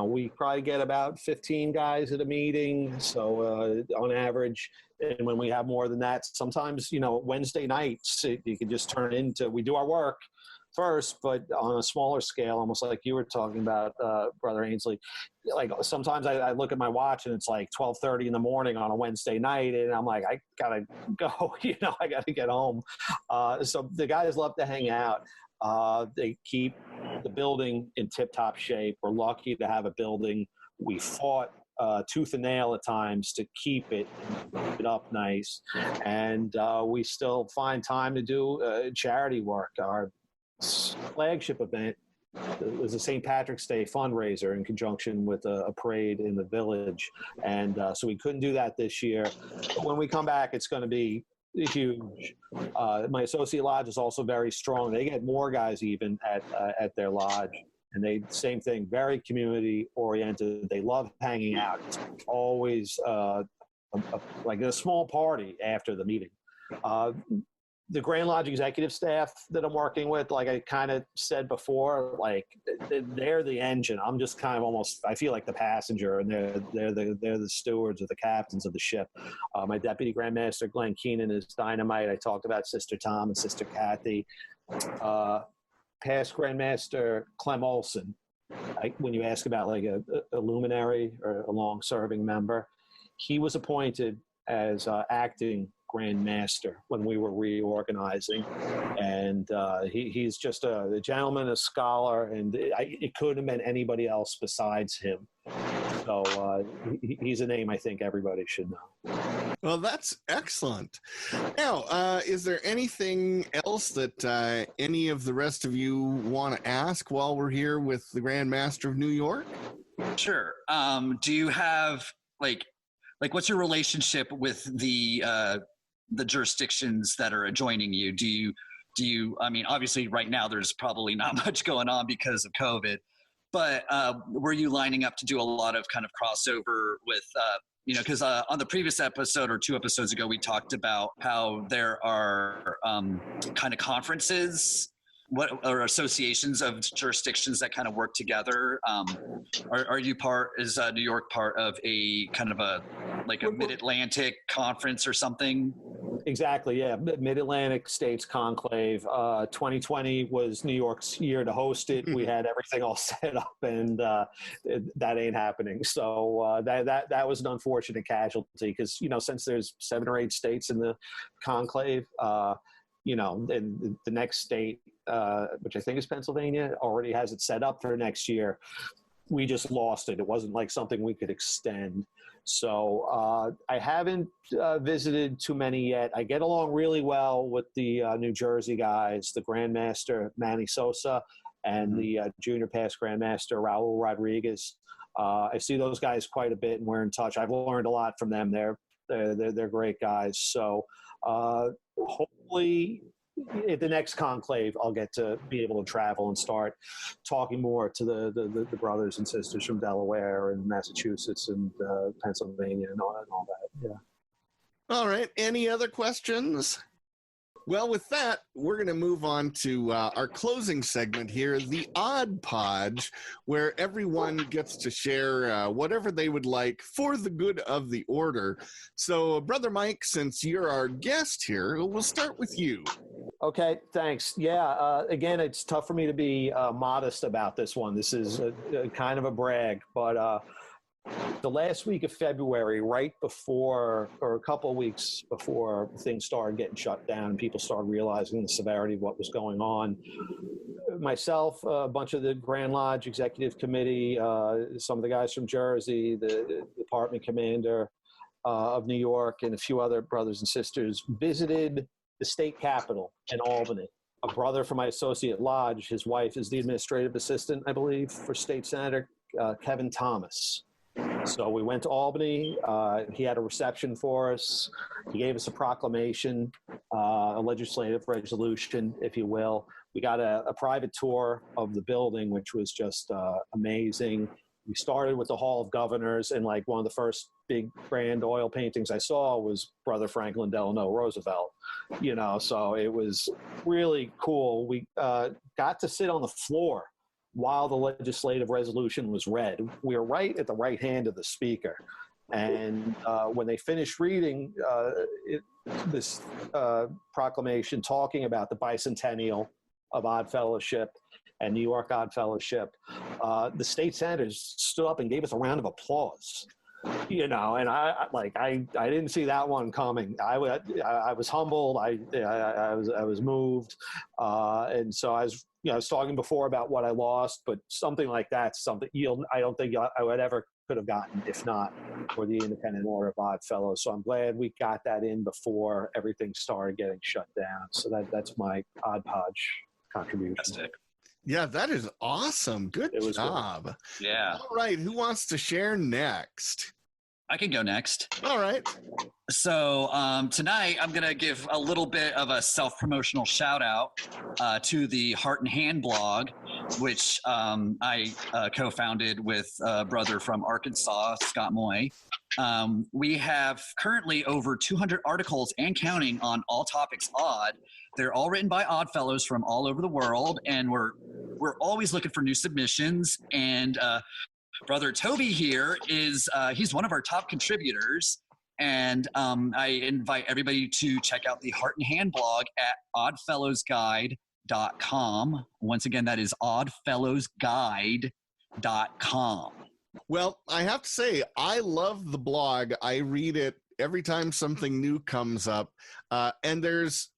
We probably get about 15 guys at a meeting. So on average, and when we have more than that, sometimes, Wednesday nights, you can just turn into, we do our work first, but on a smaller scale, almost like you were talking about, Brother Ainsley. Like sometimes I look at my watch and it's like 12:30 in the morning on a Wednesday night, and I'm like, I gotta go, I gotta get home. So the guys love to hang out. They keep the building in tip-top shape. We're lucky to have a building. We fought tooth and nail at times to keep it up nice, and we still find time to do charity work. Our flagship event was a St. Patrick's Day fundraiser in conjunction with a parade in the village, and so we couldn't do that this year. But when we come back, it's going to be huge. My associate lodge is also very strong. They get more guys even at their lodge, and they same thing, very community oriented. They love hanging out. It's always like a small party after the meeting. The Grand Lodge executive staff that I'm working with, like I kind of said before, like they're the engine. I'm just kind of almost, I feel like the passenger, and they're the stewards or the captains of the ship. My deputy Grandmaster Glenn Keenan is dynamite. I talked about Sister Tom and Sister Kathy. Past Grandmaster Clem Olson. When you ask about like a luminary or a long-serving member, he was appointed as acting Grand Master when we were reorganizing, and he's just a gentleman, a scholar, and it couldn't have been anybody else besides him. So he's a name I think everybody should know. Well, that's excellent. Now, is there anything else that any of the rest of you want to ask while we're here with the Grand Master of New York? Sure. Do you have like what's your relationship with the jurisdictions that are adjoining you? Do you, I mean, obviously right now there's probably not much going on because of COVID, but were you lining up to do a lot of kind of crossover with, because on the previous episode or 2 episodes ago, we talked about how there are kind of conferences or associations of jurisdictions that kind of work together. Are you is New York part of a kind of a Mid-Atlantic conference or something? Exactly, yeah. Mid-Atlantic States Conclave. 2020 was New York's year to host it. We had everything all set up, and that ain't happening. So that was an unfortunate casualty because, since there's 7 or 8 states in the conclave, and the next state, which I think is Pennsylvania, already has it set up for next year. We just lost it. It wasn't like something we could extend. So I haven't visited too many yet. I get along really well with the New Jersey guys, the Grandmaster Manny Sosa and the junior past Grandmaster Raul Rodriguez. I see those guys quite a bit, and we're in touch. I've learned a lot from them. They're great guys. So hopefully at the next conclave, I'll get to be able to travel and start talking more to the brothers and sisters from Delaware and Massachusetts and Pennsylvania and all that. Yeah. All right. Any other questions? Well, with that, we're going to move on to our closing segment here, the Odd Podge, where everyone gets to share whatever they would like for the good of the order. So, Brother Mike, since you're our guest here, we'll start with you. Okay, thanks. Yeah, again, it's tough for me to be modest about this one. This is a kind of a brag, but the last week of February, right before, or a couple of weeks before things started getting shut down and people started realizing the severity of what was going on, myself, a bunch of the Grand Lodge Executive Committee, some of the guys from Jersey, the department commander of New York, and a few other brothers and sisters visited the state capitol in Albany. a brother from my associate lodge. His wife is the administrative assistant, I believe, for State Senator Kevin Thomas. So we went to Albany. He had a reception for us. He gave us a proclamation, a legislative resolution, if you will. We got a private tour of the building, which was just amazing. We started with the Hall of Governors, and like one of the first big grand oil paintings I saw was Brother Franklin Delano Roosevelt, so it was really cool. We got to sit on the floor while the legislative resolution was read. We were right at the right hand of the speaker. And when they finished reading this proclamation talking about the bicentennial of Odd Fellowship and New York Odd Fellowship, the state senators stood up and gave us a round of applause. And I didn't see that one coming. I was humbled. I was moved, and so I was talking before about what I lost, but something like that's something I don't think I would ever could have gotten if not for the Independent Order of Odd Fellows. So I'm glad we got that in before everything started getting shut down. So that's my Odd Podge contribution. Fantastic. Yeah, that is awesome. Good job. Good. Yeah. All right. Who wants to share next? I can go next. All right. So tonight I'm going to give a little bit of a self-promotional shout out to the Heart and Hand blog, which I co-founded with a brother from Arkansas, Scott Moy. We have currently over 200 articles and counting on all topics odd. They're all written by Odd Fellows from all over the world, and we're always looking for new submissions. And Brother Toby here is he's one of our top contributors, and I invite everybody to check out the Heart and Hand blog at oddfellowsguide.com. Once again, that is oddfellowsguide.com. Well, I have to say, I love the blog. I read it every time something new comes up. And it's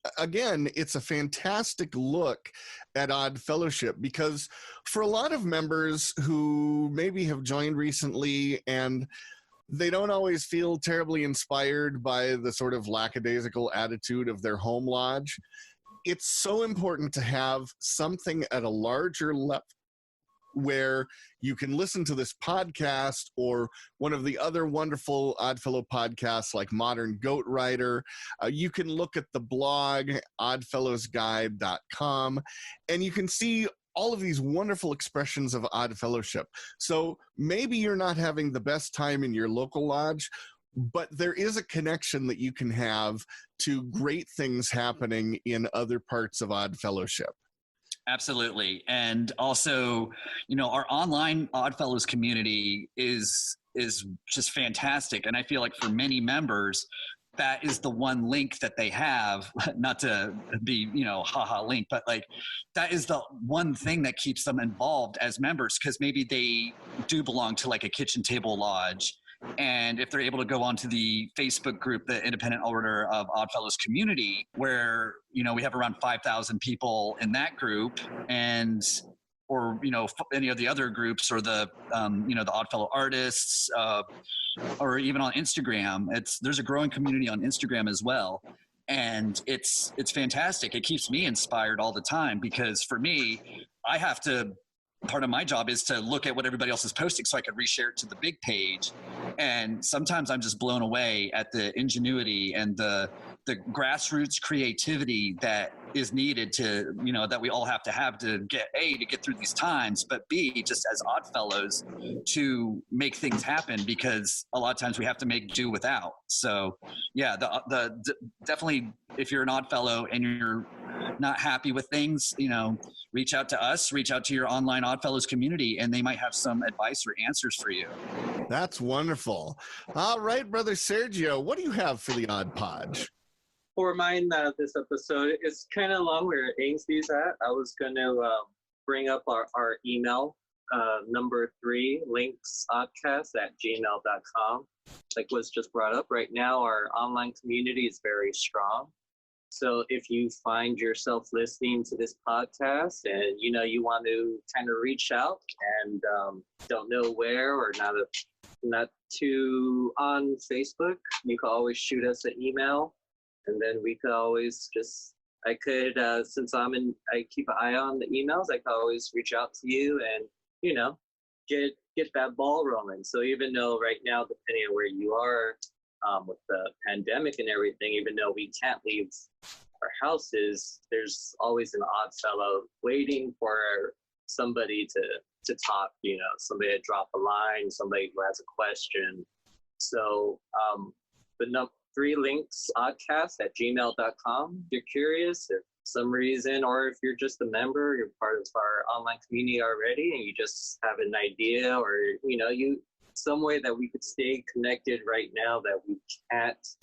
a fantastic look at Odd Fellowship, because for a lot of members who maybe have joined recently and they don't always feel terribly inspired by the sort of lackadaisical attitude of their home lodge, it's so important to have something at a larger level where you can listen to this podcast or one of the other wonderful Oddfellow podcasts like Modern Goat Rider. You can look at the blog, oddfellowsguide.com, and you can see all of these wonderful expressions of Odd Fellowship. So maybe you're not having the best time in your local lodge, but there is a connection that you can have to great things happening in other parts of Odd Fellowship. Absolutely. And also, our online Odd Fellows community is just fantastic. And I feel like for many members, that is the one link that they have, not to be, haha link, but like that is the one thing that keeps them involved as members, because maybe they do belong to like a kitchen table lodge. And if they're able to go onto the Facebook group, the Independent Order of Odd Fellows community, where, we have around 5,000 people in that group, or any of the other groups, or the the Odd Fellow artists, or even on Instagram, there's a growing community on Instagram as well. And it's fantastic. It keeps me inspired all the time, because for me, part of my job is to look at what everybody else is posting so I can reshare it to the big page. And sometimes I'm just blown away at the ingenuity and the grassroots creativity that is needed to, that we all have to get through these times, but B, just as Odd Fellows to make things happen, because a lot of times we have to make do without. So yeah, definitely, if you're an Odd Fellow and you're not happy with things, reach out to us, reach out to your online Odd Fellows community, and they might have some advice or answers for you. That's wonderful. All right, Brother Sergio, what do you have for the Odd Podge? For mine, this episode is kind of long where Ainsley's at. I was going to bring up our email, number 3, linksoddcast@gmail.com. Like was just brought up right now, our online community is very strong. So if you find yourself listening to this podcast and, you want to kind of reach out and don't know where, or not too on Facebook, you can always shoot us an email, and then we could always just I could, since I keep an eye on the emails, I could always reach out to you and, you know, get that ball rolling. So even though right now, depending on where you are with the pandemic and everything, even though we can't leave our houses, there's always an odd fellow waiting for somebody to talk, you know, somebody to drop a line, somebody who has a question. So the 3 links, oddcast@gmail.com. If you're curious, if some reason, or if you're just a member, you're part of our online community already, and you just have an idea, or, you know, some way that we could stay connected right now that we can't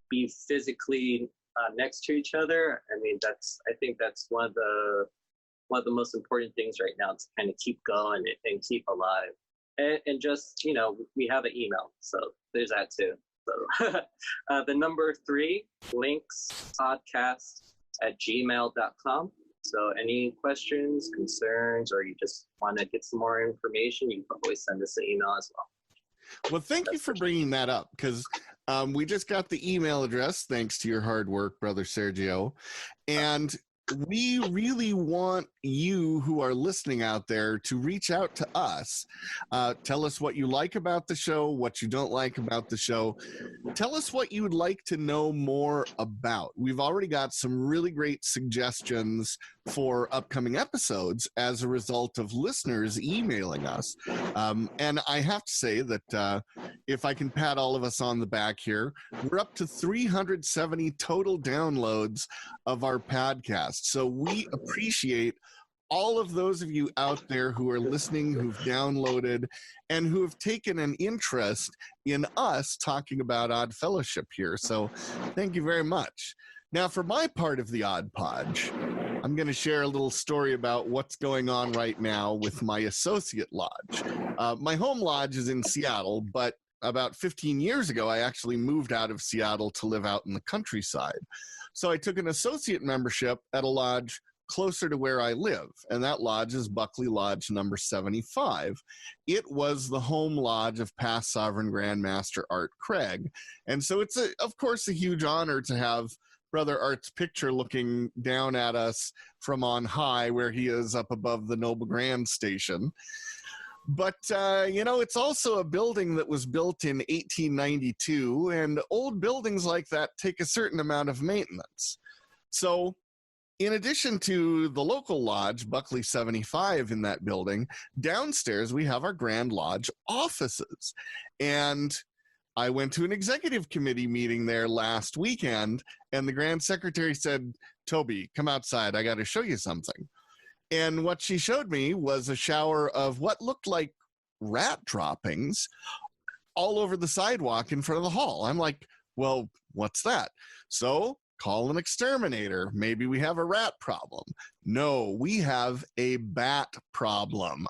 be physically next to each other. I mean, I think that's one of the most important things right now, to kind of keep going and keep alive. And just, you know, we have an email, so there's that too. So the number 3, links, podcast@gmail.com. So any questions, concerns, or you just want to get some more information, you can always send us an email as well. Well, thank you for bringing that up, because we just got the email address, thanks to your hard work, Brother Sergio. And we really want you who are listening out there to reach out to us. Tell us what you like about the show, what you don't like about the show. Tell us what you would like to know more about. We've already got some really great suggestions for upcoming episodes as a result of listeners emailing us. And I have to say that if I can pat all of us on the back here, we're up to 370 total downloads of our podcast. So we appreciate all of those of you out there who are listening, who've downloaded, and who have taken an interest in us talking about Odd Fellowship here. So thank you very much. Now, for my part of the Odd Podge, I'm going to share a little story about what's going on right now with my associate lodge. My home lodge is in Seattle, but about 15 years ago, I actually moved out of Seattle to live out in the countryside. So I took an associate membership at a lodge closer to where I live, and that lodge is Buckley Lodge number 75. It was the home lodge of past Sovereign Grand Master Art Craig, and so it's, of course, a huge honor to have Brother Art's picture looking down at us from on high, where he is up above the Noble Grand Station. But, you know, it's also a building that was built in 1892, and old buildings like that take a certain amount of maintenance. So in addition to the local lodge, Buckley 75 in that building, downstairs we have our Grand Lodge offices. And I went to an executive committee meeting there last weekend, and the Grand Secretary said, "Toby, come outside. I got to show you something." And what she showed me was a shower of what looked like rat droppings all over the sidewalk in front of the hall. I'm like, well, what's that? So call an exterminator. Maybe we have a rat problem. No, we have a bat problem.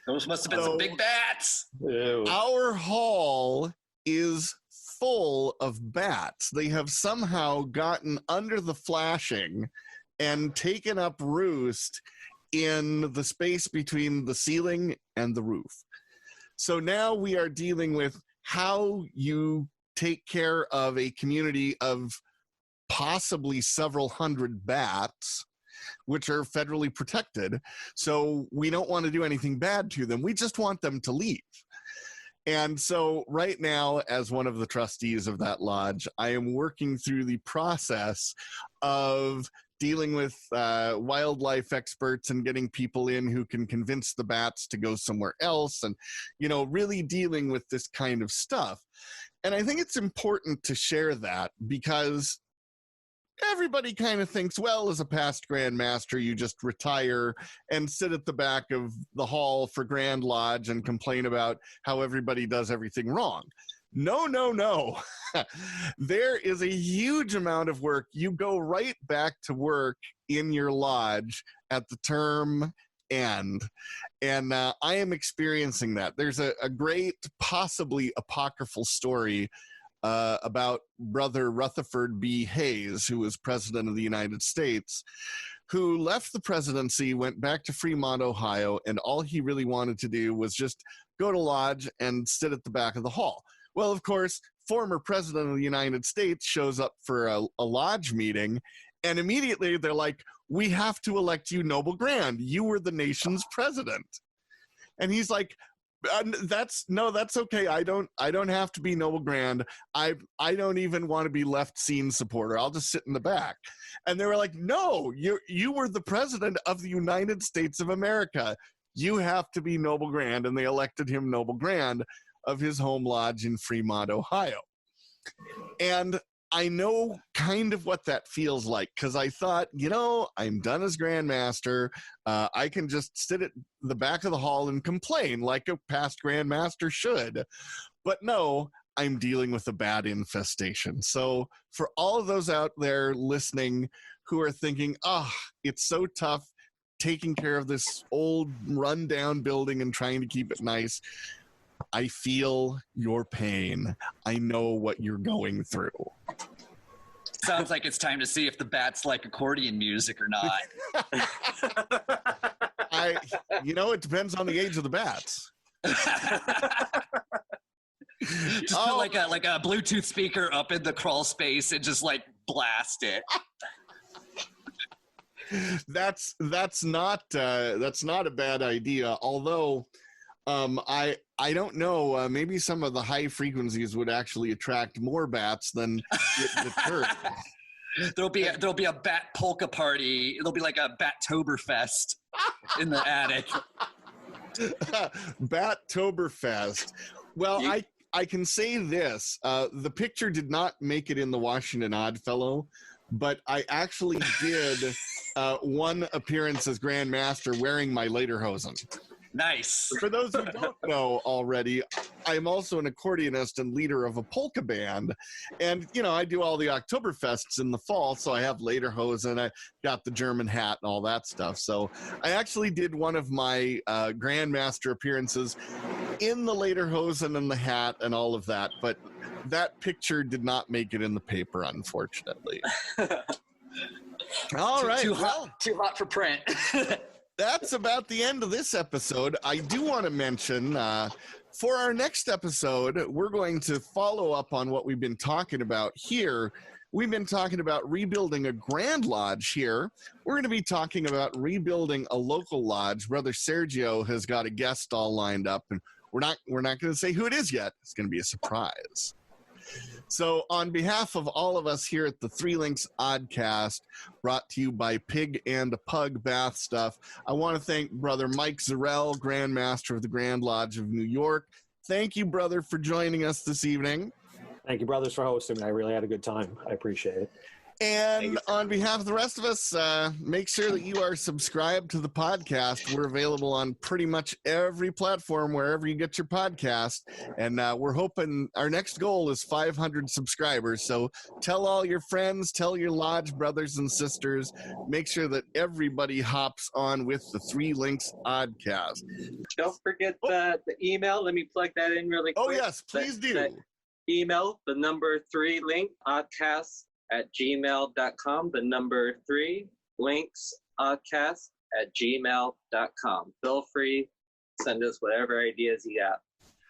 Those must have been some big bats. Ew. Our hall is full of bats. They have somehow gotten under the flashing and taken up roost in the space between the ceiling and the roof. So now we are dealing with how you take care of a community of possibly several hundred bats, which are federally protected. So we don't want to do anything bad to them. We just want them to leave. And so right now, as one of the trustees of that lodge, I am working through the process of dealing with wildlife experts and getting people in who can convince the bats to go somewhere else, and, you know, really dealing with this kind of stuff. And I think it's important to share that, because everybody kind of thinks, well, as a past Grand Master, you just retire and sit at the back of the hall for Grand Lodge and complain about how everybody does everything wrong. No, no, no. There is a huge amount of work. You go right back to work in your lodge at the term end. And I am experiencing that. There's a great, possibly apocryphal story about Brother Rutherford B. Hayes, who was President of the United States, who left the presidency, went back to Fremont, Ohio, and all he really wanted to do was just go to lodge and sit at the back of the hall. Well, of course, former President of the United States shows up for a lodge meeting, And immediately they're like, we have to elect you noble grand. You were the nation's president. And he's like, that's okay. I don't have to be noble grand. I don't even want to be left scene supporter. I'll just sit in the back. And they were like, no, you were the president of the United States of America. You have to be noble grand. And they elected him noble grand of his home lodge in Fremont, Ohio. And I know kind of what that feels like, because I thought, I'm done as Grandmaster. I can just sit at the back of the hall and complain like a past Grandmaster should. But no, I'm dealing with a bad infestation. So for all of those out there listening who are thinking, it's so tough taking care of this old rundown building and trying to keep it nice, I feel your pain. I know what you're going through. Sounds like it's time to see if the bats like accordion music or not. It depends on the age of the bats. Just put like a Bluetooth speaker up in the crawl space and just like blast it. That's not a bad idea. Although, I don't know. Maybe some of the high frequencies would actually attract more bats than it deters. There'll be a bat polka party. It'll be like a Bat-toberfest in the attic. Bat-toberfest. Well, I can say this. The picture did not make it in the Washington Oddfellow, but I actually did one appearance as Grandmaster wearing my lederhosen. Nice. For those who don't know already, I'm also an accordionist and leader of a polka band. And, I do all the Oktoberfests in the fall, so I have lederhosen, I got the German hat and all that stuff. So I actually did one of my Grandmaster appearances in the lederhosen and the hat and all of that. But that picture did not make it in the paper, unfortunately. All right. Too hot for print. That's about the end of this episode. I do want to mention, for our next episode, we're going to follow up on what we've been talking about here. We've been talking about rebuilding a Grand Lodge here. We're going to be talking about rebuilding a local lodge. Brother Sergio has got a guest all lined up, and we're not going to say who it is yet. It's going to be a surprise. So on behalf of all of us here at the Three Links Oddcast, brought to you by Pig and a Pug Bath Stuff, I want to thank Brother Mike Zarell, Grandmaster of the Grand Lodge of New York. Thank you, brother, for joining us this evening. Thank you, brothers, for hosting me. I really had a good time. I appreciate it. And on behalf of the rest of us, make sure that you are subscribed to the podcast. We're available on pretty much every platform, wherever you get your podcast. And we're hoping our next goal is 500 subscribers. So tell all your friends, tell your lodge brothers and sisters. Make sure that everybody hops on with the Three Links Oddcast. Don't forget the email. Let me plug that in really quick. Oh, yes, please do. That email, the number 3 link, oddcast at gmail.com, the number 3 links oddcast at gmail.com. Feel free, send us whatever ideas you got.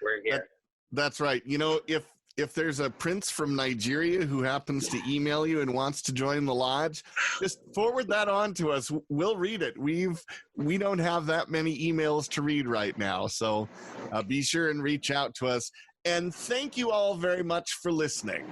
We're here. That's right. If there's a prince from Nigeria who happens to email you and wants to join the lodge, just forward that on to us. We'll read it. We don't have that many emails to read right now, so be sure and reach out to us. And thank you all very much for listening.